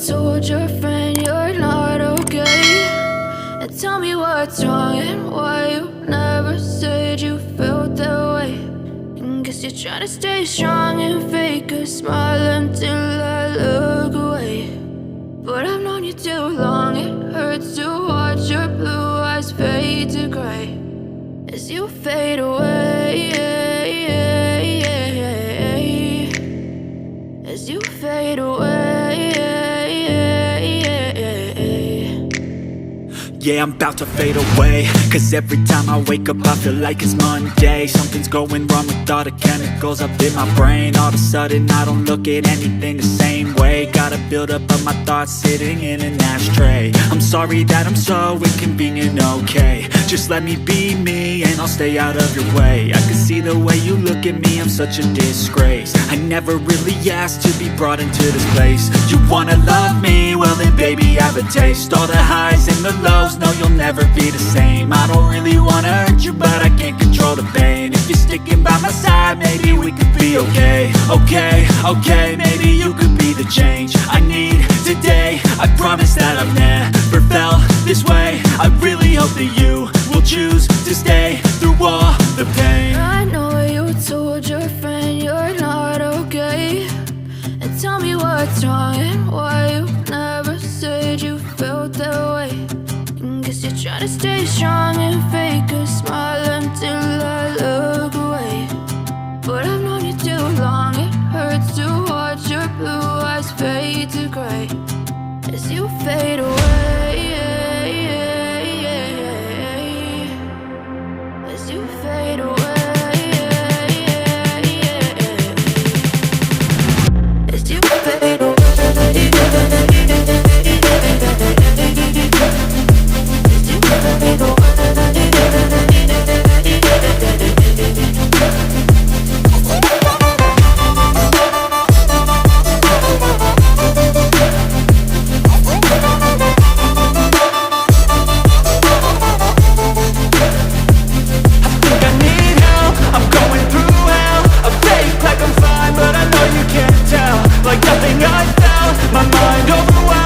told your friend you're not okay? And tell me what's wrong and why you never said you felt that way. And guess you're trying to stay strong and fake a smile until I look away. But I've known you too long, it hurts to watch your blue eyes fade to gray as you fade away, as you fade away. Yeah, I'm about to fade away, cause every time I wake up I feel like it's Monday. Something's going wrong with all the chemicals up in my brain. All of a sudden I don't look at anything the same way. Got a buildup of my thoughts sitting in an ashtray. I'm sorry that I'm so inconvenient, okay? Just let me be me and I'll stay out of your way. I can see the way you look at me, I'm such a disgrace. I never really asked to be brought into this place. You wanna love me? Well then baby have a taste. All the highs and the lows, no, you'll never be the same. I don't really wanna hurt you, but I can't control the pain. If you're sticking by my side, maybe we could be okay. Okay, maybe you could be the change I need today. I promise that I've never felt this way. I really hope that you will choose to stay through all the pain. I know you told your friend you're not okay. And tell me what's wrong and why you never said you felt that way. Guess you're trying to stay strong and fake a smile until I look away. But I've known you too long, it hurts to watch your blue eyes fade to gray as you fade away, as you fade away, as you fade away. Like nothing I felt, my mind overwhelmed.